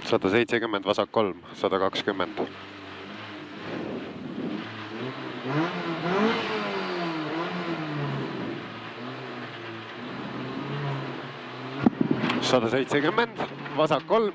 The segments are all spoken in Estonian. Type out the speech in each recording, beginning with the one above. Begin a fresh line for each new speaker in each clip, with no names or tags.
170, vasak 3, 120. Sada 70, vasak 3,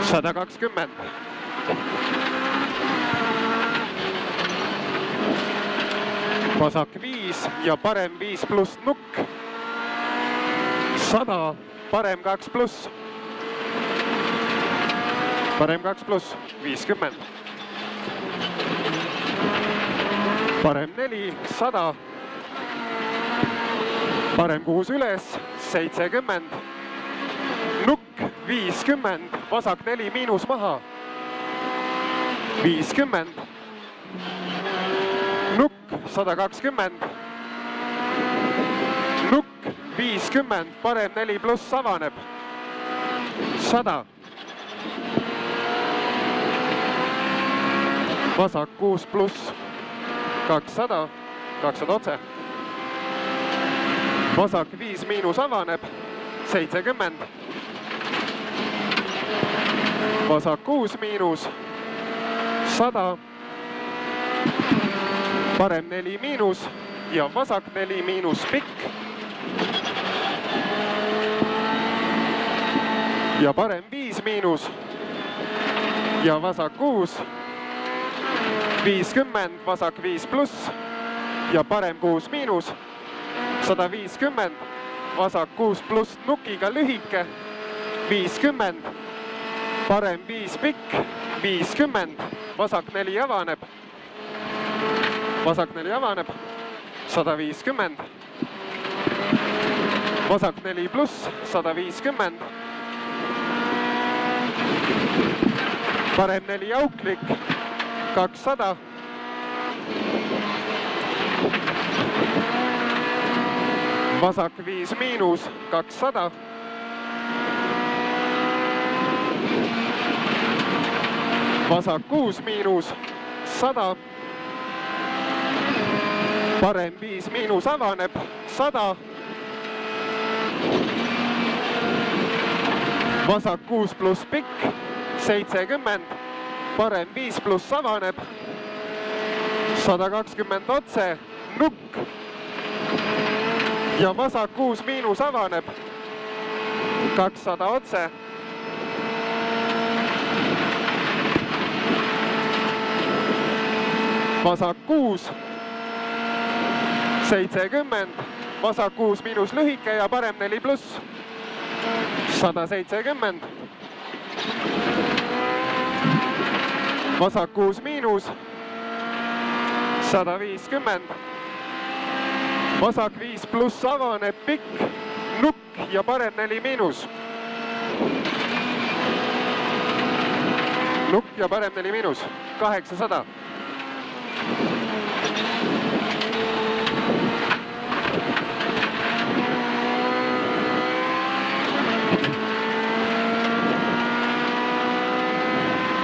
120. Vasak 5 ja parem 5 pluss nukk. 100, parem 2 pluss. Parem 2 pluss, 50. Parem 4, 100. Parem 6 üles, 70. Nukk, 50. Vasak 4 miinus maha. 50. Nukk, 120. Nukk, 50. Parem 4 pluss avaneb. 100. Vasak 6 pluss 200. 200 otse. Vasak 5 miinus avaneb. 70. Vasak 6 miinus 100. Parem 4 miinus ja vasak 4 miinus pikk. Ja parem 5 miinus ja vasak 6. 50, vasak 5 pluss ja parem 6 miinus. 150, vasak 6 pluss nukiga lühike. 50, parem 5 pikk. 50, vasak 4 avaneb. Vasak 4 avaneb. 150. Vasak 4 pluss 150. Parem 4 auklik. 200. Vasak 5 miinus 200. Vasak 6 miinus 100. Parem 5 miinus avaneb. 100. Vasak 6 pluss pikk. 70. Parem 5 pluss avaneb. 120 otse. Nukk. Ja vasak 6 miinus avaneb. 200 otse. Vasak 6. 70. Vasak 6 miinus lühike ja parem 4 pluss. 170. Vasak 6 miinus. 150. Vasak 5 pluss avaneb pikk. Nukk ja parem 4 miinus. Nukk ja parem 4 miinus. 800.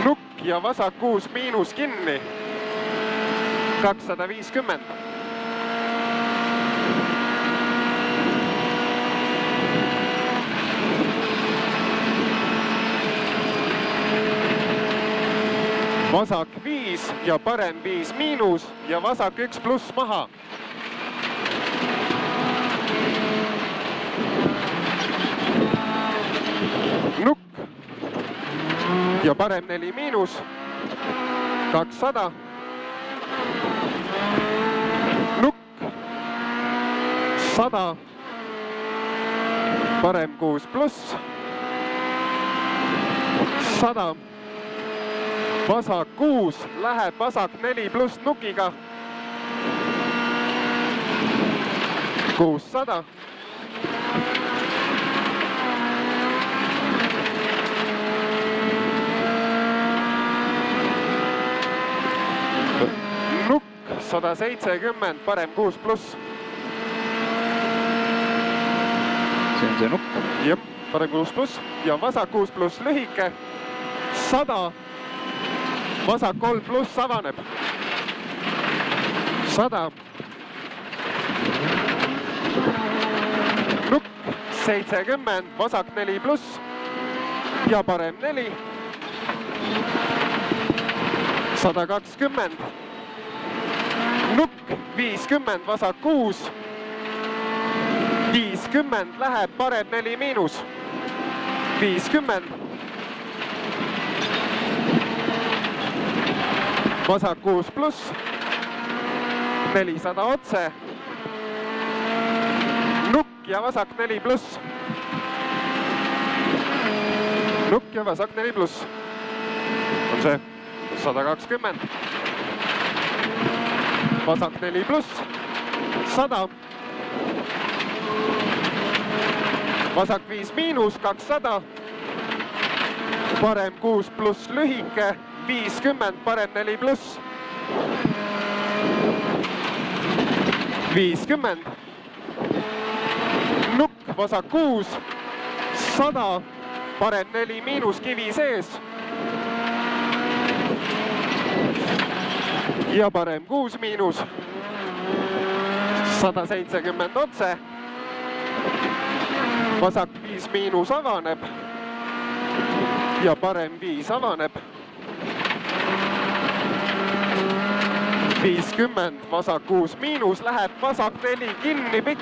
Nukk ja vasak 6 miinus kinni. 250. Vasak 5 ja parem 5 miinus ja vasak 1 pluss maha. Nukk ja parem 4 miinus. 200. Nukk. 100. Parem 6 pluss. 100. Vasak 6 läheb vasak 4 pluss nukiga. 600. Nukk 170, parem 6 pluss.
See on see nukk.
Jep, parem 6 pluss ja vasak 6 pluss lühike. 100. Vasak 3 pluss avaneb. 100. Nukk 70, vasak 4 pluss. ja parem 4. 120. Nukk 50, vasak 6. 50 läheb, parem 4 miinus. 50. Vasak 6 pluss. 400 otse. Nukk ja vasak 4 pluss. Nukk ja vasak 4 pluss. On see 120. Vasak 4 pluss. 100. Vasak 5 miinus, 200. Parem 6 pluss lühike, 50, parem 4 pluss. 50. Nukk, vasak 6. 100, parem 4 miinus, kivi sees. Ja parem 6 miinus. 170 otse. Vasak 5 miinus avaneb. Ja parem 5 avaneb. 50, vasak 6 miinus, läheb vasak 4 kinni pikk.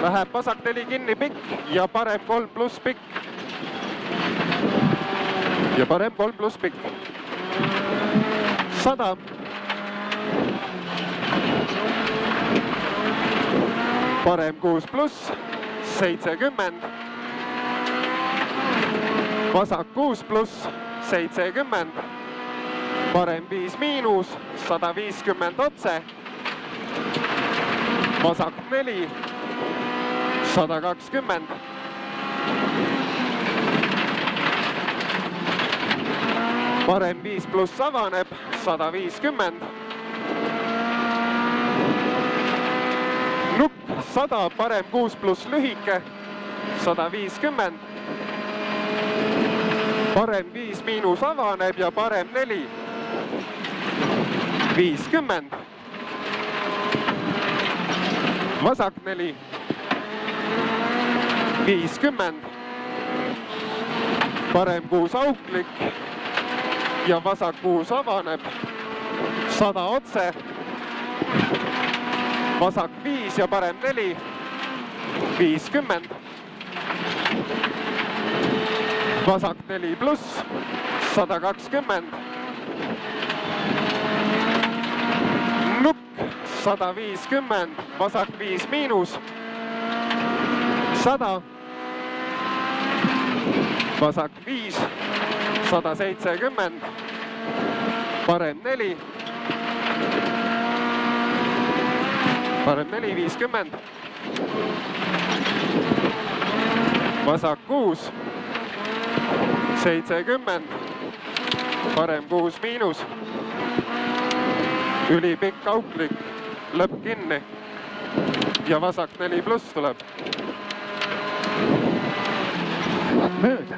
Läheb vasak 4 kinni pikk ja parem 3 pluss pikk. Ja parem 3 pluss pikk. 100. Parem 6 pluss, 70. Vasak 6 pluss, 70. Parem 5 miinus, 150 otse. Vasak 4, 120. Parem 5 pluss avaneb, 150. Nukk 100, parem 6 pluss lühike, 150. Parem 5 miinus avaneb ja parem 4. 50. Vasak 4. 50. Parem 6 auklik ja vasak 6 avaneb. 100 otse. Vasak 5 ja parem 4. 50. Vasak 4 pluss, 120. Nukk 150, vasak 5 miinus. 100. Vasak 5, 170. Parem 4. Parem 4, 50. Vasak 6. 70. Parem 6 miinus. Ülipikk auklik, lõpp kinni. Ja vasak 4 pluss tuleb.
Mööda.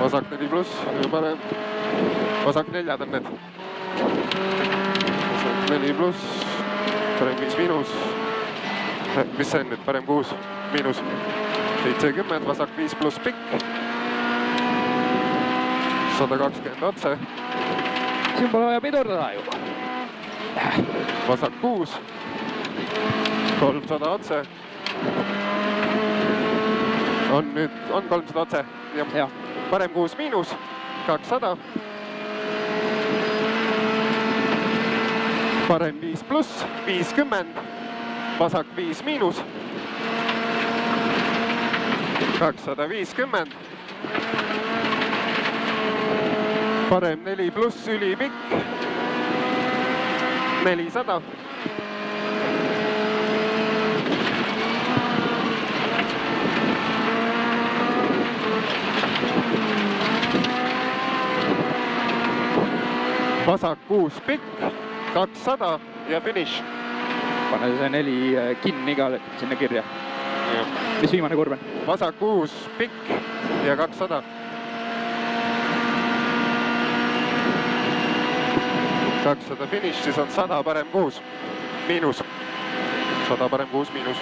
Vasak 4 pluss ja parem. Vasak 4 on need. Vasak 4 pluss, parem 5 miinus. Mis see on nüüd, parem 6 miinus. 70, vasak 5 pluss pikk. 120 otse.
Siin pole vaja pidurdada ju.
Vasak 6. 300 otse. On nüüd, on 300 otse.
Ja.
Parem 6 miinus. 200. Parem 5 pluss, 50. Vasak 5 miinus. 250. Parem 4 pluss, ülipikk. 400. Vasak 6 pikk, 200 ja finiš.
Pane see 4 kinni ka sinna kirja. Mis viimane kurv on?
Vasak 6 pikk ja 200. 200 finiš, siis on 100 parem 6 miinus. 100 parem 6 miinus.